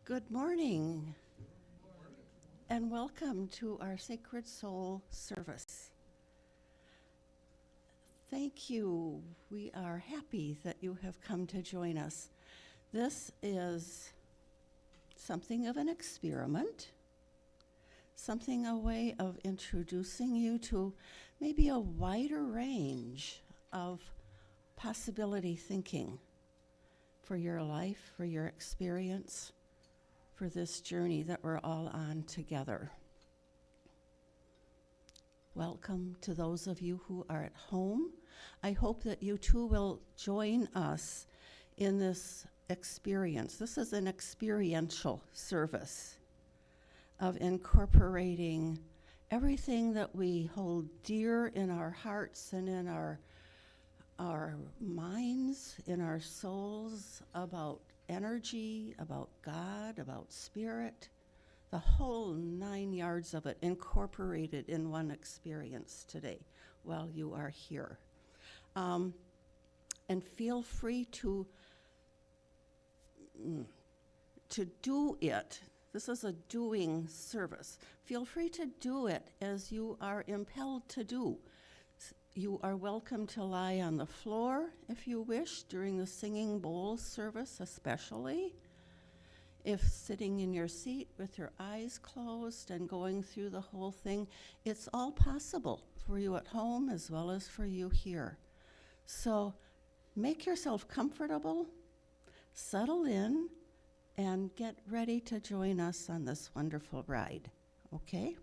Good morning, and welcome to our Sacred Soul service. Thank you. We are happy that you have come to join us. This is something of an experiment, a way of introducing you to maybe a wider range of possibility thinking for your life, for your experience, for this journey that we're all on together. Welcome to those of you who are at home. I hope that you too will join us in this experience. This is an experiential service of incorporating everything that we hold dear in our hearts and in our minds, in our souls, about energy, about God, about spirit, the whole 9 yards of it incorporated in one experience today while you are here. And feel free to do it. This is a doing service. Feel free to do it as you are impelled to do. You are welcome to lie on the floor if you wish during the singing bowl service, especially. If sitting in your seat with your eyes closed and going through the whole thing, it's all possible for you at home as well as for you here. So make yourself comfortable, settle in, and get ready to join us on this wonderful ride, okay?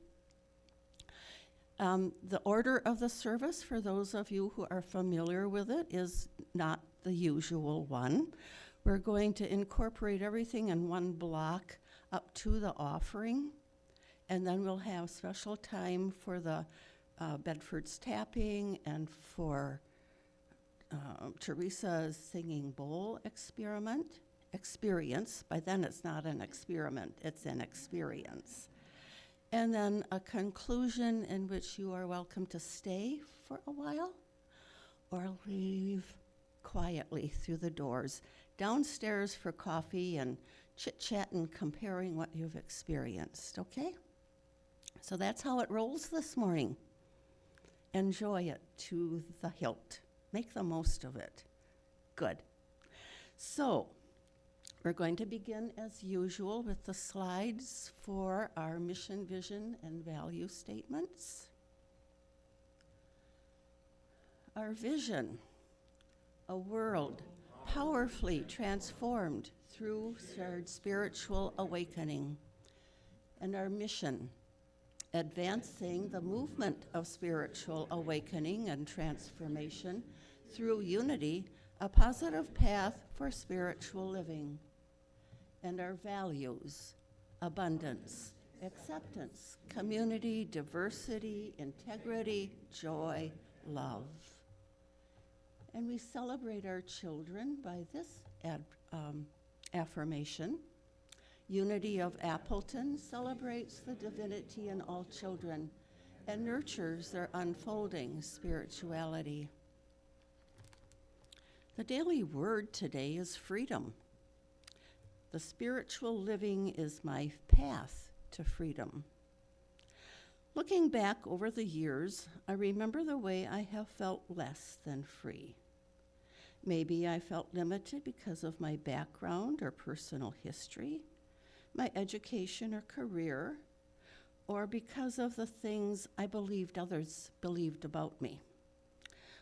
The order of the service, for those of you who are familiar with it, is not the usual one. We're going to incorporate everything in one block up to the offering, and then we'll have special time for the Bedford's tapping and for Teresa's singing bowl experience. By then it's not an experiment, it's an experience. And then a conclusion in which you are welcome to stay for a while or leave quietly through the doors downstairs for coffee and chit-chat and comparing what you've experienced, okay? So that's how it rolls this morning. Enjoy it to the hilt. Make the most of it. Good. So, we're going to begin as usual with the slides for our mission, vision, and value statements. Our vision, a world powerfully transformed through shared spiritual awakening. And our mission, advancing the movement of spiritual awakening and transformation through unity, a positive path for spiritual living. And our values, abundance, acceptance, community, diversity, integrity, joy, love. And we celebrate our children by this affirmation. Unity of Appleton celebrates the divinity in all children and nurtures their unfolding spirituality. The daily word today is freedom. The spiritual living is my path to freedom. Looking back over the years, I remember the way I have felt less than free. Maybe I felt limited because of my background or personal history, my education or career, or because of the things I believed others believed about me.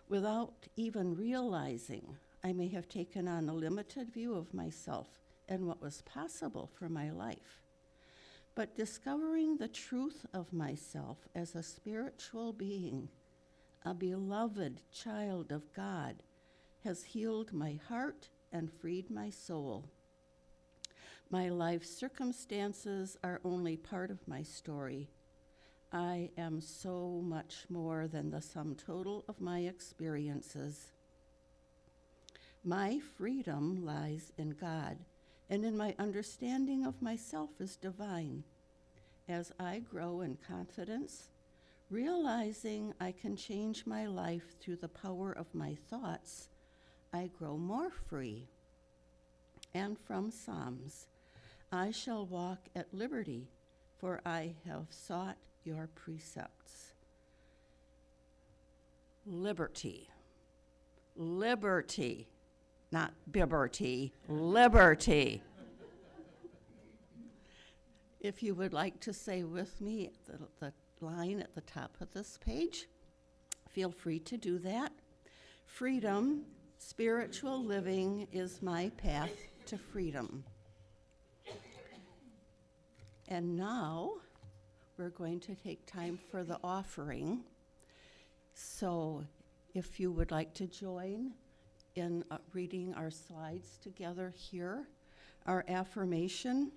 Without even realizing, I may have taken on a limited view of myself and what was possible for my life. But discovering the truth of myself as a spiritual being, a beloved child of God, has healed my heart and freed my soul. My life circumstances are only part of my story. I am so much more than the sum total of my experiences. My freedom lies in God, and in my understanding of myself as divine. As I grow in confidence, realizing I can change my life through the power of my thoughts, I grow more free. And from Psalms, I shall walk at liberty, for I have sought your precepts. Liberty. Liberty. Not bibberty. Liberty. If you would like to say with me the line at the top of this page, feel free to do that. Freedom, spiritual living is my path to freedom. And now we're going to take time for the offering. So if you would like to join in reading our slides together here, our affirmation,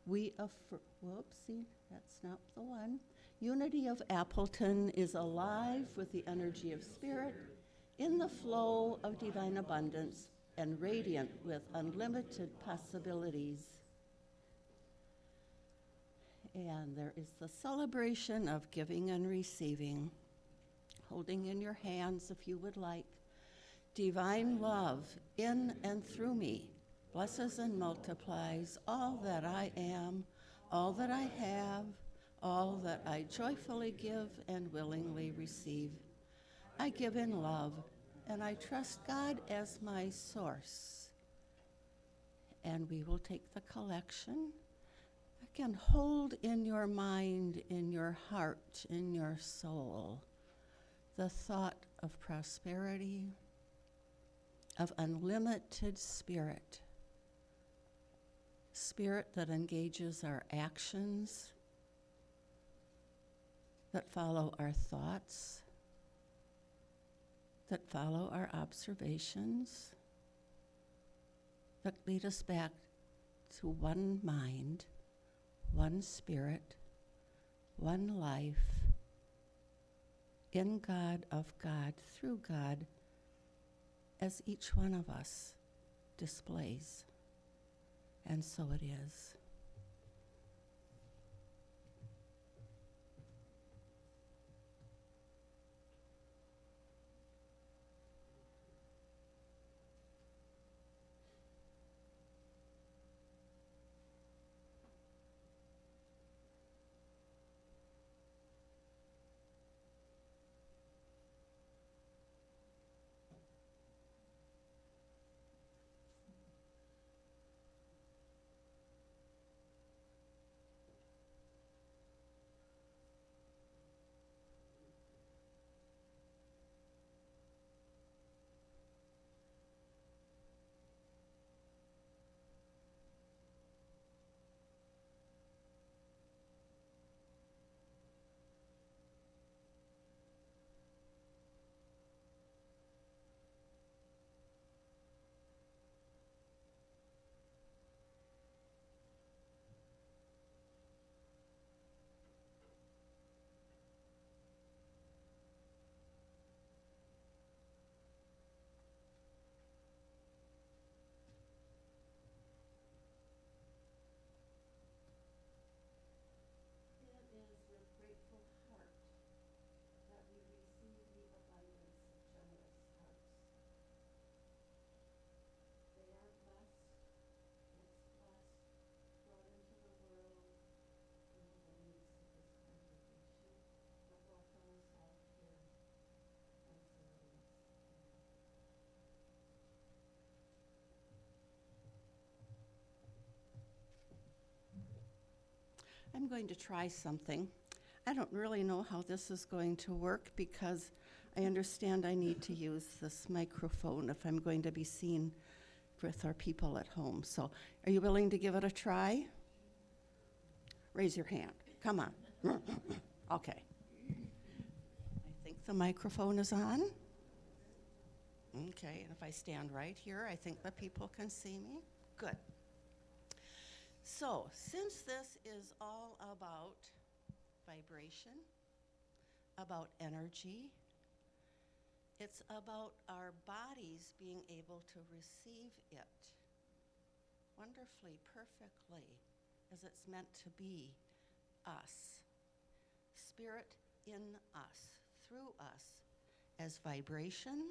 whoopsie, that's not the one. Unity of Appleton is alive with the energy of spirit, in the flow of divine abundance, and radiant with unlimited possibilities. And there is the celebration of giving and receiving. Holding in your hands, if you would like, divine love in and through me blesses and multiplies all that I am, all that I have, all that I joyfully give and willingly receive. I give in love, and I trust God as my source. And we will take the collection. Again, hold in your mind, in your heart, in your soul, the thought of prosperity, of unlimited spirit, spirit that engages our actions, that follow our thoughts, that follow our observations, that lead us back to one mind, one spirit, one life, in God, of God, through God, as each one of us displays. And so it is. I'm going to try something. I don't really know how this is going to work because I understand I need to use this microphone if I'm going to be seen with our people at home. So are you willing to give it a try? Raise your hand. Come on. Okay. I think the microphone is on. Okay, and if I stand right here, I think the people can see me. Good. So, since this is all about vibration, about energy, it's about our bodies being able to receive it wonderfully, perfectly, as it's meant to be us. Spirit in us, through us, as vibration,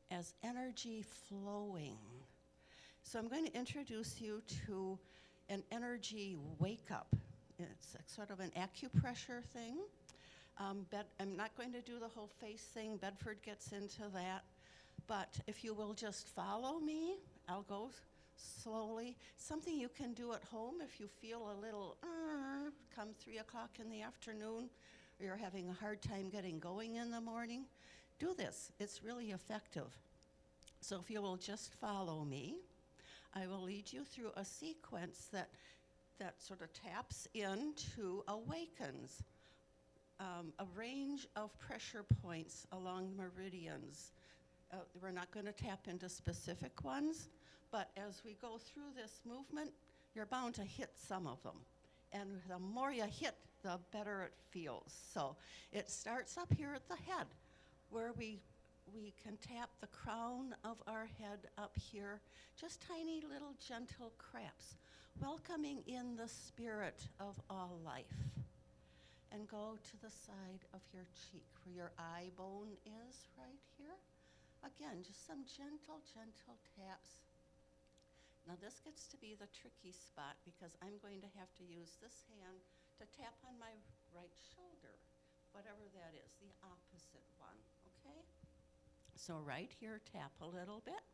as energy flowing. So I'm going to introduce you to an energy wake-up. It's sort of an acupressure thing. I'm not going to do the whole face thing. Bedford gets into that. But if you will just follow me, I'll go slowly. Something you can do at home if you feel a little, come 3 o'clock in the afternoon, or you're having a hard time getting going in the morning. Do this. It's really effective. So if you will just follow me, I will lead you through a sequence that sort of taps into, awakens a range of pressure points along meridians. We're not going to tap into specific ones, but as we go through this movement, you're bound to hit some of them. And the more you hit, the better it feels. So it starts up here at the head, where we can tap the crown of our head up here, just tiny little gentle craps, welcoming in the spirit of all life. And go to the side of your cheek, where your eye bone is right here. Again, just some gentle, gentle taps. Now this gets to be the tricky spot because I'm going to have to use this hand to tap on my right shoulder, whatever that is, the opposite one, okay? So right here, tap a little bit.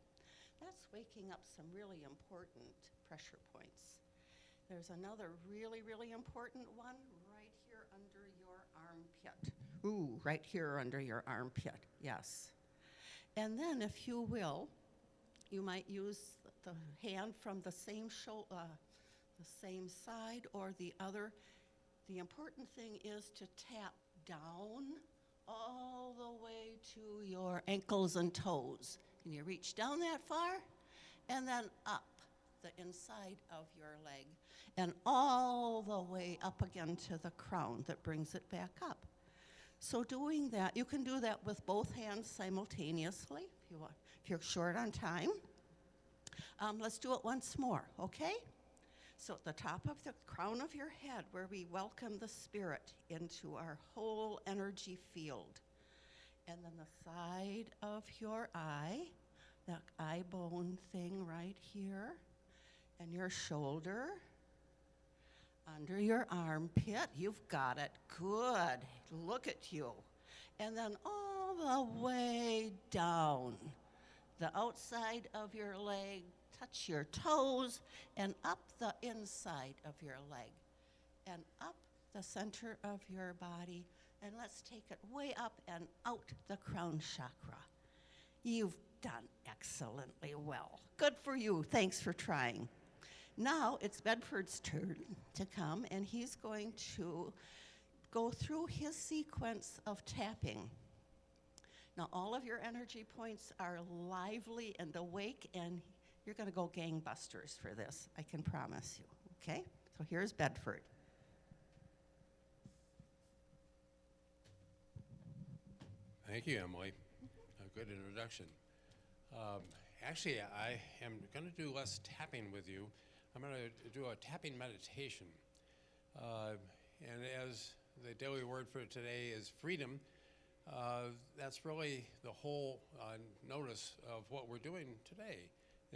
That's waking up some really important pressure points. There's another really, really important one right here under your armpit. Ooh, right here under your armpit, yes. And then if you will, you might use the hand from the same the same side or the other. The important thing is to tap down all the way to your ankles and toes. Can you reach down that far? And then up the inside of your leg and all the way up again to the crown that brings it back up. So doing that, you can do that with both hands simultaneously if you want, if you're short on time. Let's do it once more, okay? So at the top of the crown of your head, where we welcome the spirit into our whole energy field. And then the side of your eye, that eye bone thing right here, and your shoulder, under your armpit. You've got it. Good. Look at you. And then all the way down, the outside of your leg, touch your toes, and up the inside of your leg, and up the center of your body, and let's take it way up and out the crown chakra. You've done excellently well. Good for you. Thanks for trying. Now it's Bedford's turn to come, and he's going to go through his sequence of tapping. Now all of your energy points are lively and awake, and you're going to go gangbusters for this, I can promise you, okay? So here's Bedford. Thank you, Emily. A good introduction. Actually, I am going to do less tapping with you. I'm going to do a tapping meditation. And as the daily word for today is freedom, that's really the whole notice of what we're doing today,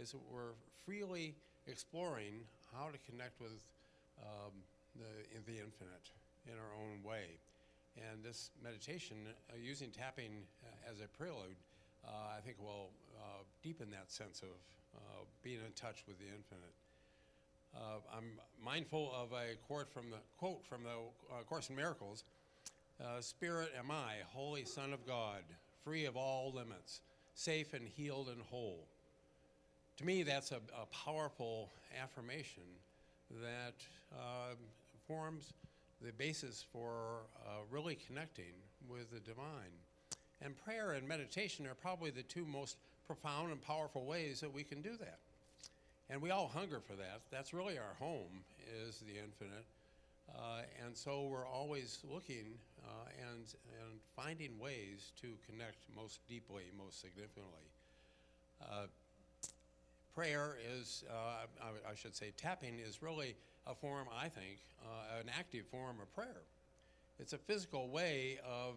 is that we're freely exploring how to connect with the infinite in our own way. And this meditation, using tapping as a prelude, I think will deepen that sense of being in touch with the infinite. I'm mindful of a quote from the Course in Miracles. Spirit am I, Holy Son of God, free of all limits, safe and healed and whole. To me, that's a powerful affirmation that forms the basis for really connecting with the divine. And prayer and meditation are probably the two most profound and powerful ways that we can do that. And we all hunger for that. That's really our home, is the infinite. And so we're always looking and finding ways to connect most deeply, most significantly. Prayer is, I should say, tapping is really a form, I think, an active form of prayer. It's a physical way of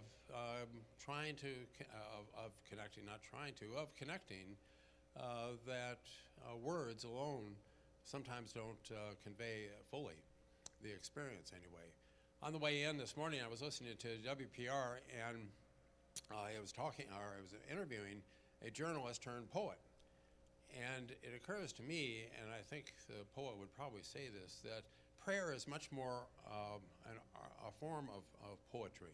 connecting that words alone sometimes don't convey fully the experience anyway. On the way in this morning, I was listening to WPR, and I was interviewing a journalist turned poet. And it occurs to me, and I think the poet would probably say this, that prayer is much more a form of poetry.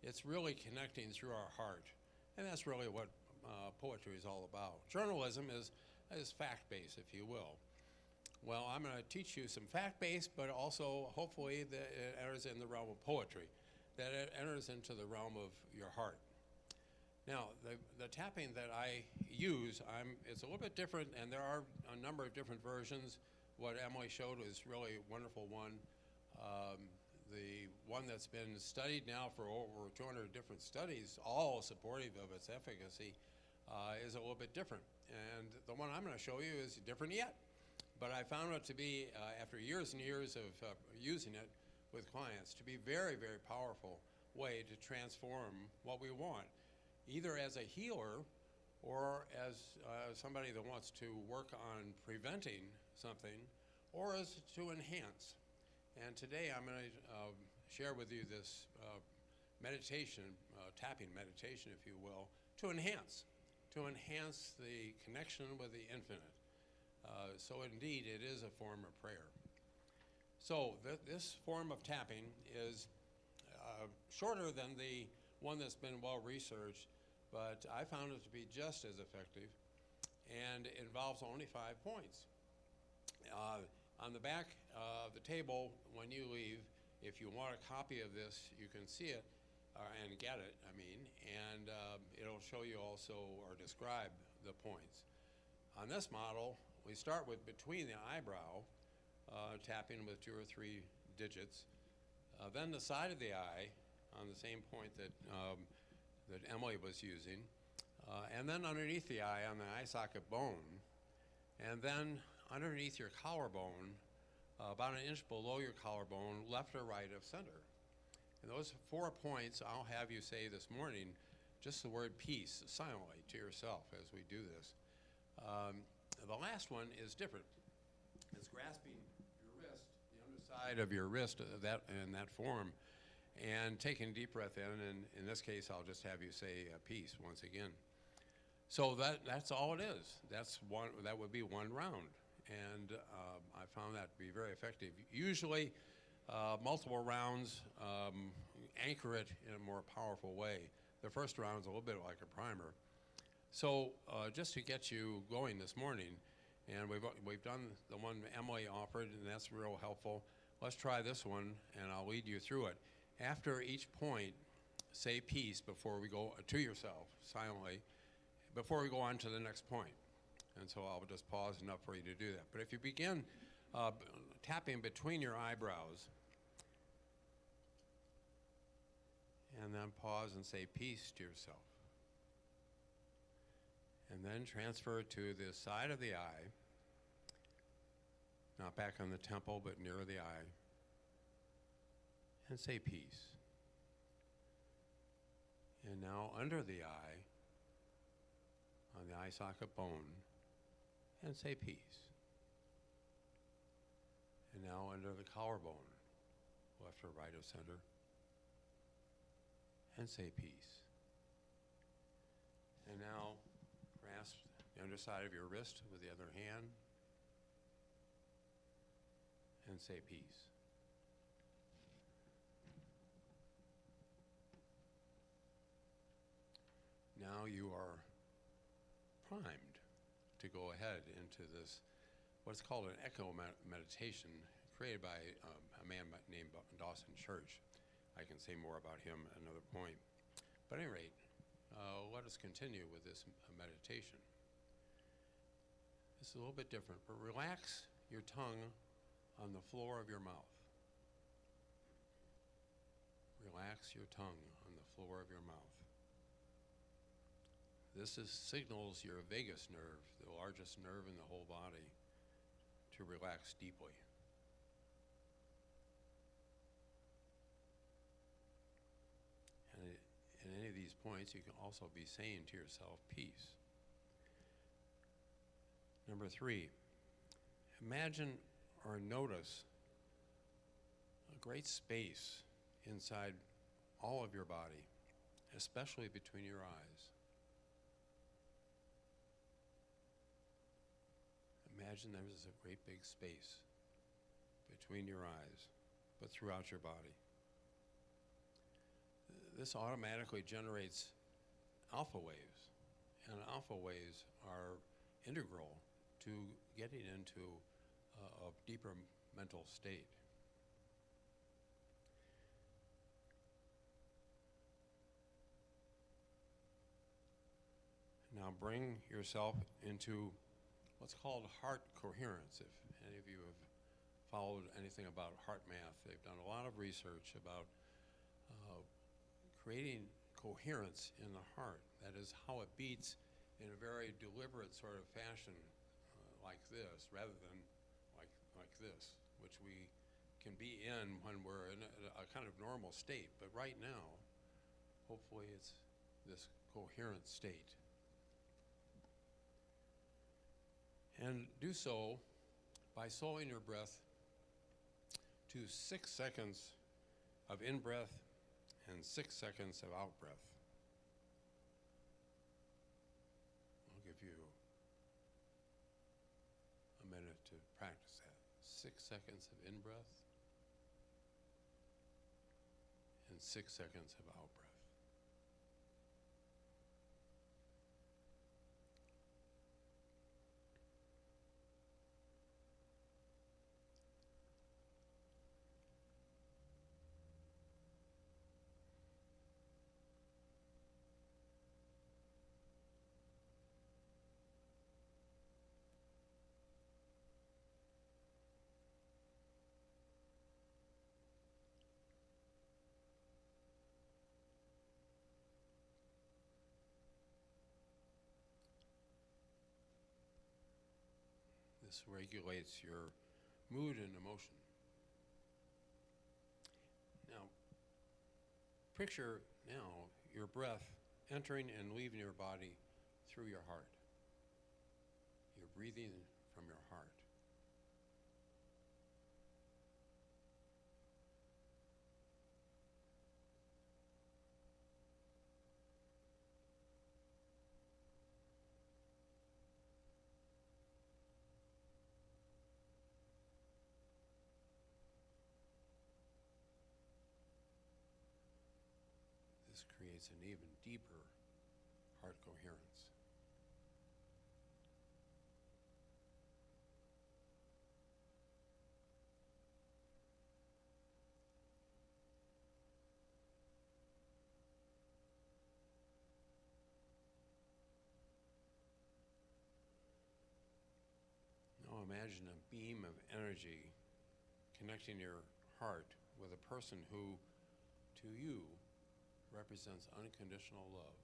It's really connecting through our heart, and that's really what poetry is all about. Journalism is fact-based, if you will. Well, I'm going to teach you some fact-based, but also hopefully that it enters in the realm of poetry, that it enters into the realm of your heart. Now, the tapping that I use, it's a little bit different, and there are a number of different versions. What Emily showed is really a wonderful one. The one that's been studied now for over 200 different studies, all supportive of its efficacy, is a little bit different. And the one I'm going to show you is different yet. But I found it to be, after years and years of using it with clients, to be very, very powerful way to transform what we want, either as a healer or as somebody that wants to work on preventing something, or as to enhance. And today I'm going to share with you this meditation, tapping meditation, if you will, to enhance the connection with the infinite. So indeed, it is a form of prayer. So this form of tapping is shorter than the one that's been well researched, but I found it to be just as effective, and it involves only 5 points. On the back of the table, when you leave, if you want a copy of this, you can see it and get it, and it'll show you also or describe the points. On this model, we start with between the eyebrow, tapping with 2 or 3 digits, then the side of the eye on the same point that Emily was using, and then underneath the eye on the eye socket bone, and then underneath your collarbone, about an inch below your collarbone, left or right of center. And those 4 points I'll have you say this morning, just the word peace silently to yourself as we do this. The last one is different. It's grasping your wrist, the underside of your wrist in that form, and taking a deep breath in, and in this case, I'll just have you say peace once again. So that's all it is. That would be one round, and I found that to be very effective. Usually, multiple rounds anchor it in a more powerful way. The first round is a little bit like a primer. So just to get you going this morning, and we've done the one Emily offered, and that's real helpful. Let's try this one, and I'll lead you through it. After each point, say peace before we go to yourself silently, before we go on to the next point. And so I'll just pause enough for you to do that. But if you begin tapping between your eyebrows, and then pause and say peace to yourself. And then transfer to the side of the eye, not back on the temple, but near the eye, and say peace. And now under the eye, on the eye socket bone, and say peace. And now under the collarbone, left or right of center, and say peace. And now grasp the underside of your wrist with the other hand and say peace. Now you are primed to go ahead into this, what's called an echo meditation created by a man named Dawson Church. I can say more about him at another point. But at any rate, let us continue with this meditation. This is a little bit different, but relax your tongue on the floor of your mouth. Relax your tongue on the floor of your mouth. This signals your vagus nerve, the largest nerve in the whole body, to relax deeply. And in any of these points, you can also be saying to yourself, peace. Number 3, imagine or notice a great space inside all of your body, especially between your eyes. Imagine there's a great big space between your eyes, but throughout your body. This automatically generates alpha waves, and alpha waves are integral to getting into a deeper mental state. Now bring yourself into what's called heart coherence. If any of you have followed anything about heart math, they've done a lot of research about creating coherence in the heart. That is how it beats in a very deliberate sort of fashion, like this, rather than like this, which we can be in when we're in a kind of normal state. But right now, hopefully it's this coherent state. And do so by slowing your breath to 6 seconds of in-breath and 6 seconds of out-breath. I'll give you a minute to practice that. 6 seconds of in-breath and 6 seconds of out-breath. This regulates your mood and emotion. Now, picture now your breath entering and leaving your body through your heart. You're breathing from your heart. This creates an even deeper heart coherence. Now imagine a beam of energy connecting your heart with a person who, to you, represents unconditional love.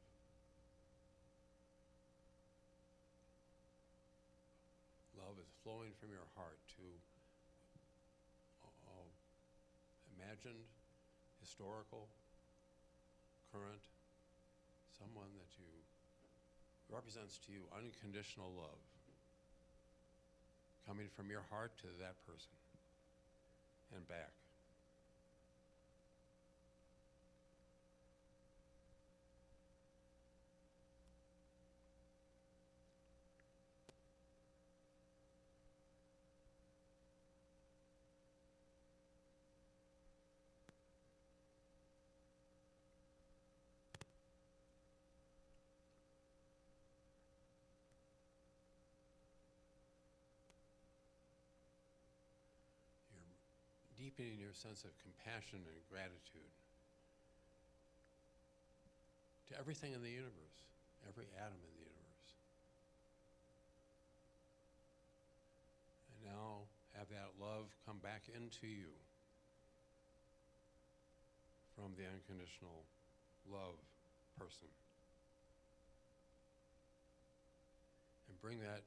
Love is flowing from your heart to imagined, historical, current, someone that you represents to you unconditional love, coming from your heart to that person and back. Deepening your sense of compassion and gratitude to everything in the universe, every atom in the universe. And now have that love come back into you from the unconditional love person. And bring that,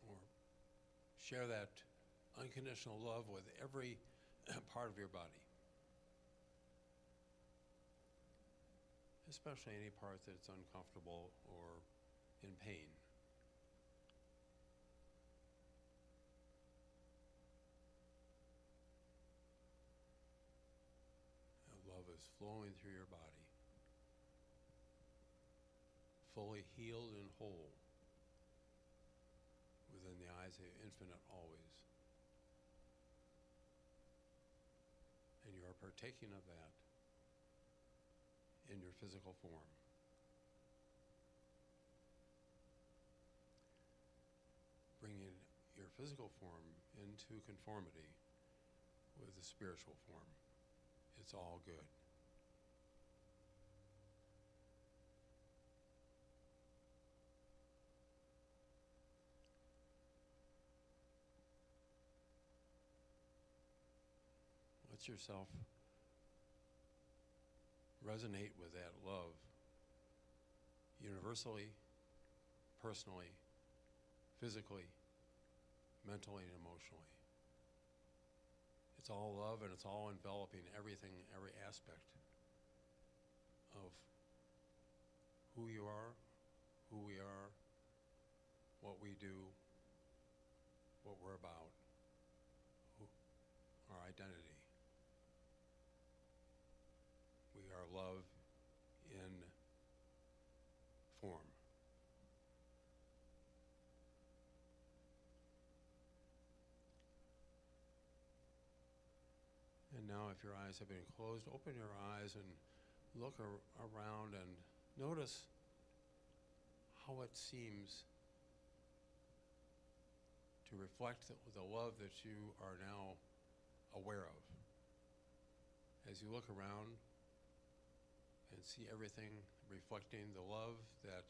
or share that unconditional love with every part of your body, especially any part that's uncomfortable or in pain. is flowing through your body, fully healed and whole within the eyes of the infinite always. And you are partaking of that in your physical form. Bringing your physical form into conformity with the spiritual form. It's all good. Let yourself resonate with that love universally, personally, physically, mentally, and emotionally. It's all love, and it's all enveloping everything, every aspect of who you are, who we are, what we do, what we're about, our identity. We are love in form. And now, if your eyes have been closed, open your eyes and look around and notice how it seems to reflect the love that you are now aware of. As you look around and see everything reflecting the love that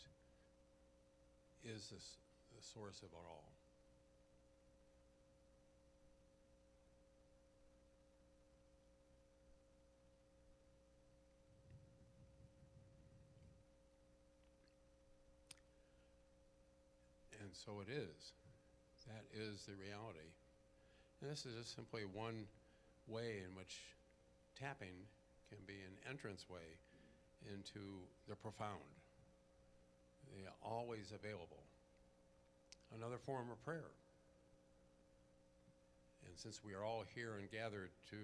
is the source of it all. And so it is. That is the reality. And this is just simply one way in which tapping can be an entranceway into the profound. They are always available. Another form of prayer. And since we are all here and gathered to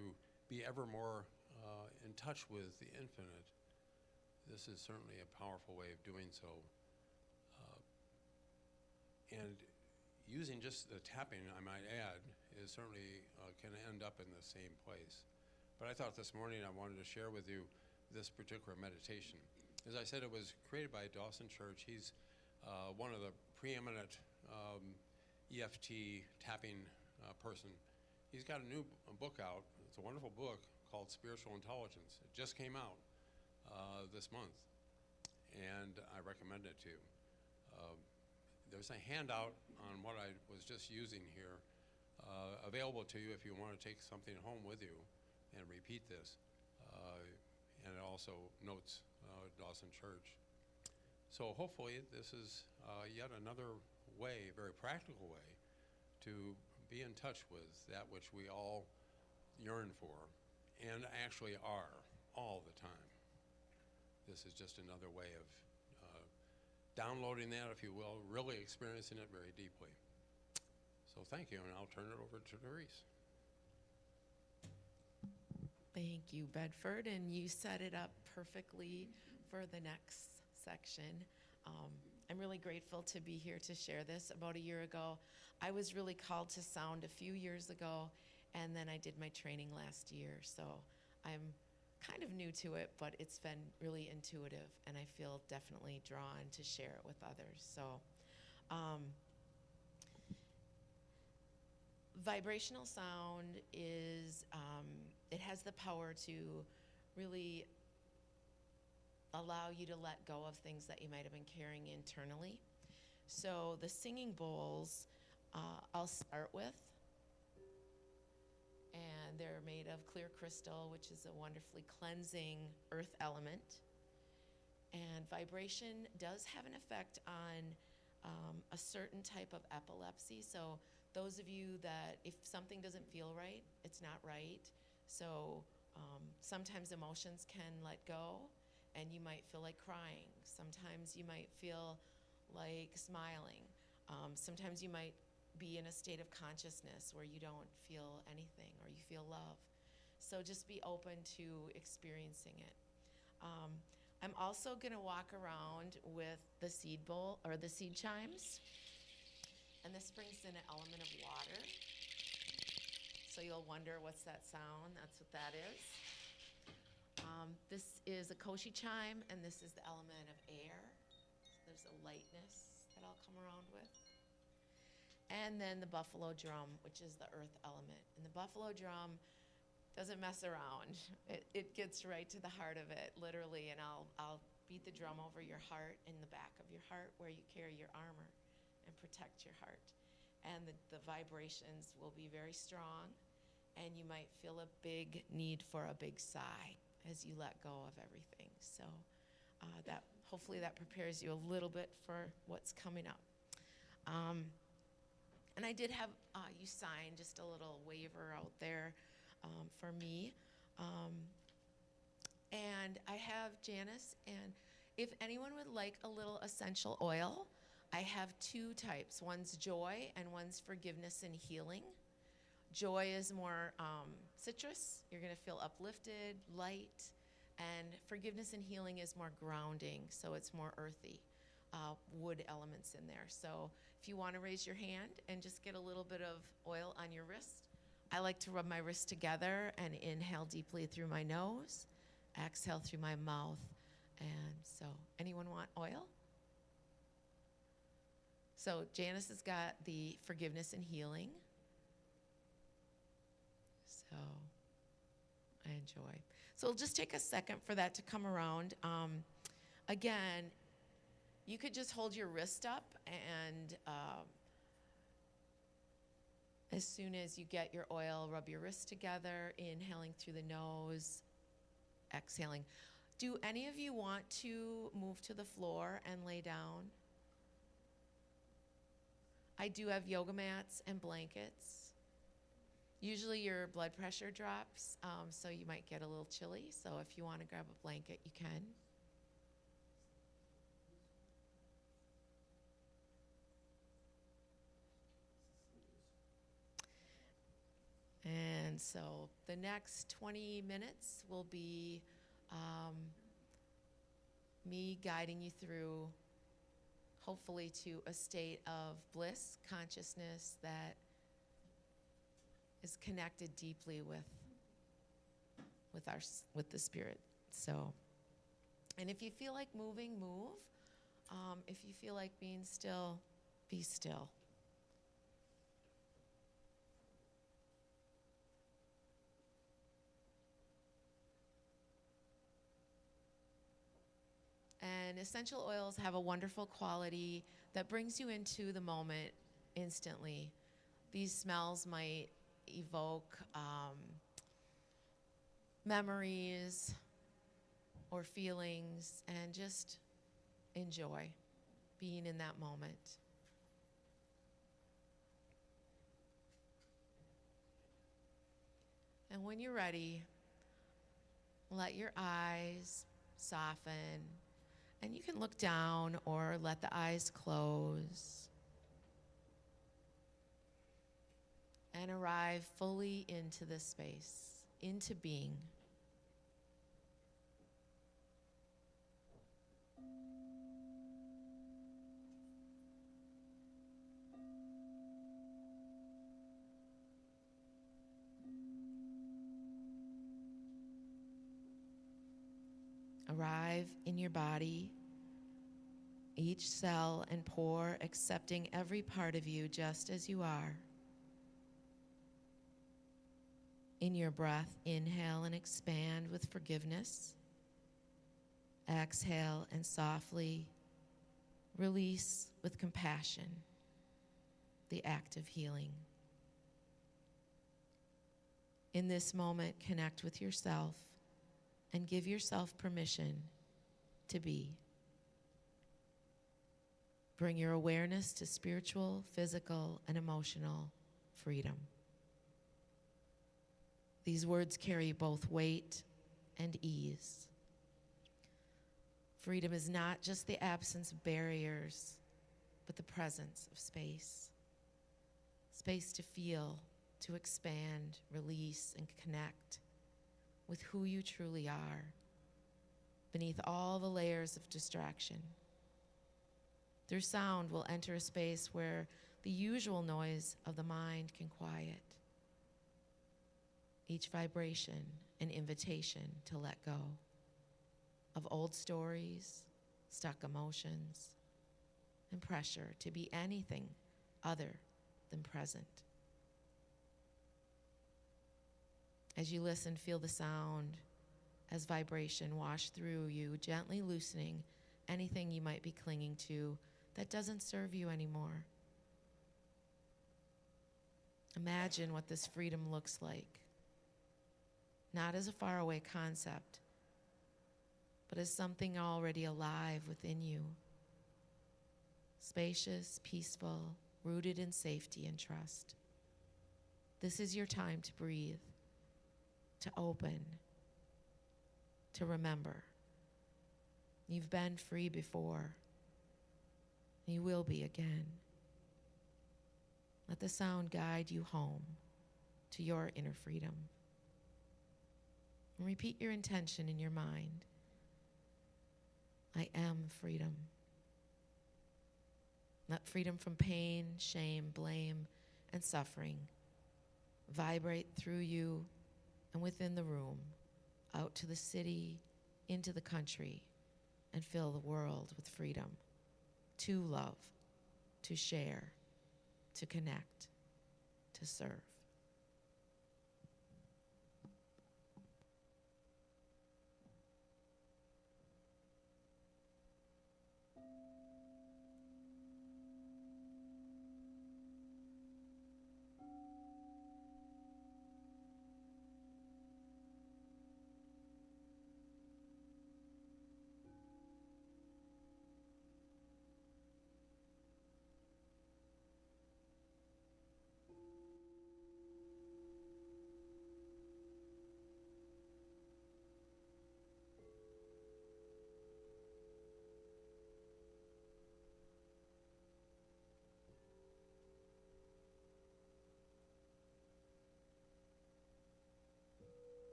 be ever more in touch with the infinite, this is certainly a powerful way of doing so. And using just the tapping, I might add, is certainly can end up in the same place. But I thought this morning I wanted to share with you this particular meditation. As I said, it was created by Dawson Church. He's one of the preeminent EFT tapping person. He's got a new book out. It's a wonderful book called Spiritual Intelligence. It just came out this month, and I recommend it to you. There's a handout on what I was just using here available to you if you want to take something home with you and repeat this. And it also notes Dawson Church. So hopefully this is yet another way, very practical way, to be in touch with that which we all yearn for and actually are all the time. This is just another way of downloading that, if you will, really experiencing it very deeply. So thank you, and I'll turn it over to Teresa. Thank you, Bedford, and you set it up perfectly for the next section. I'm really grateful to be here to share this. About a year ago, I was really called to sound a few years ago, and then I did my training last year, so I'm kind of new to it, but it's been really intuitive, and I feel definitely drawn to share it with others. So vibrational sound is, it has the power to really allow you to let go of things that you might have been carrying internally. So the singing bowls, I'll start with. And they're made of clear crystal, which is a wonderfully cleansing earth element. And vibration does have an effect on a certain type of epilepsy. So those of you that, if something doesn't feel right, it's not right. So sometimes emotions can let go, and you might feel like crying. Sometimes you might feel like smiling. Sometimes you might be in a state of consciousness where you don't feel anything or you feel love. So just be open to experiencing it. I'm also going to walk around with the seed bowl or the seed chimes. And this brings in an element of water. So you'll wonder, what's that sound? That's what that is. This is a koshi chime, and this is the element of air. So there's a lightness that I'll come around with. And then the buffalo drum, which is the earth element. And the buffalo drum doesn't mess around. It gets right to the heart of it, literally, and I'll beat the drum over your heart, in the back of your heart, where you carry your armor and protect your heart. And the vibrations will be very strong, and you might feel a big need for a big sigh as you let go of everything. So that hopefully that prepares you a little bit for what's coming up. And I did have you sign just a little waiver out there for me. And I have Janice, and if anyone would like a little essential oil, I have two types. One's joy and one's forgiveness and healing. Joy is more citrus. You're going to feel uplifted, light. And forgiveness and healing is more grounding, so it's more earthy, wood elements in there. So if you want to raise your hand and just get a little bit of oil on your wrist, I like to rub my wrists together and inhale deeply through my nose, exhale through my mouth. And so, anyone want oil? So Janice has got the forgiveness and healing. So I enjoy. So it'll just take a second for that to come around. Again, you could just hold your wrist up, and as soon as you get your oil, rub your wrists together, inhaling through the nose, exhaling. Do any of you want to move to the floor and lay down? I do have yoga mats and blankets. Usually your blood pressure drops, so you might get a little chilly. So if you want to grab a blanket, you can. And so the next 20 minutes will be me guiding you through, hopefully, to a state of bliss, consciousness that is connected deeply with the spirit. So, and if you feel like moving, move. If you feel like being still, be still. And essential oils have a wonderful quality that brings you into the moment instantly. These smells might evoke memories or feelings, and just enjoy being in that moment. And when you're ready, let your eyes soften. And you can look down or let the eyes close and arrive fully into this space, into being. Arrive in your body, each cell and pore, accepting every part of you just as you are. In your breath, inhale and expand with forgiveness. Exhale and softly release with compassion, the act of healing. In this moment, connect with yourself and give yourself permission to be. Bring your awareness to spiritual, physical, and emotional freedom. These words carry both weight and ease. Freedom is not just the absence of barriers, but the presence of space. Space to feel, to expand, release, and connect with who you truly are, beneath all the layers of distraction. Through sound, we'll enter a space where the usual noise of the mind can quiet. Each vibration an invitation to let go of old stories, stuck emotions, and pressure to be anything other than present. As you listen, feel the sound as vibration wash through you, gently loosening anything you might be clinging to that doesn't serve you anymore. Imagine what this freedom looks like, not as a faraway concept, but as something already alive within you, spacious, peaceful, rooted in safety and trust. This is your time to breathe, to open, to remember. You've been free before. You will be again. Let the sound guide you home to your inner freedom. And repeat your intention in your mind. I am freedom. Let freedom from pain, shame, blame, and suffering vibrate through you and within the room, out to the city, into the country, and fill the world with freedom to love, to share, to connect, to serve.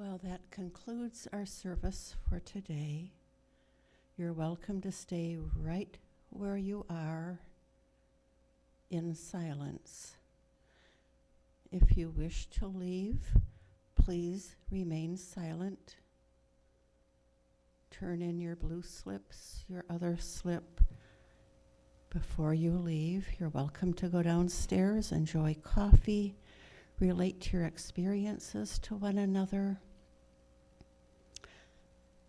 Well, that concludes our service for today. You're welcome to stay right where you are in silence. If you wish to leave, please remain silent. Turn in your blue slips, your other slip. Before you leave, you're welcome to go downstairs, enjoy coffee, relate to your experiences to one another.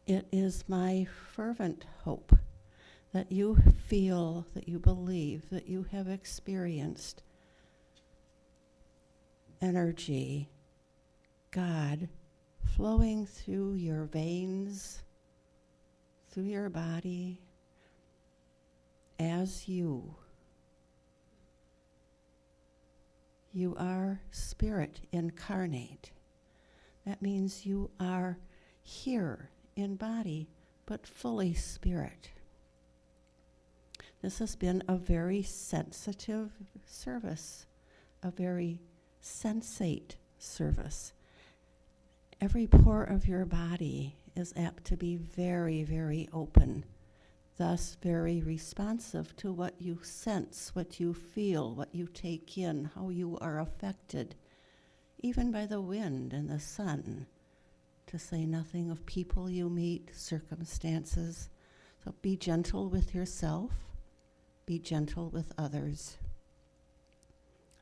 It is my fervent hope that you feel, that you believe, that you have experienced energy, God, flowing through your veins, through your body, as you. You are spirit incarnate. That means you are here in body, but fully spirit. This has been a very sensitive service, a very sensate service. Every pore of your body is apt to be very, very open, thus very responsive to what you sense, what you feel, what you take in, how you are affected, even by the wind and the sun, to say nothing of people you meet, circumstances. So be gentle with yourself, be gentle with others.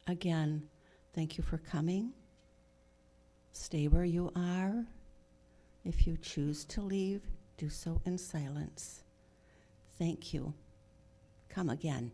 Again, thank you for coming. Stay where you are. If you choose to leave, do so in silence. Thank you. Come again.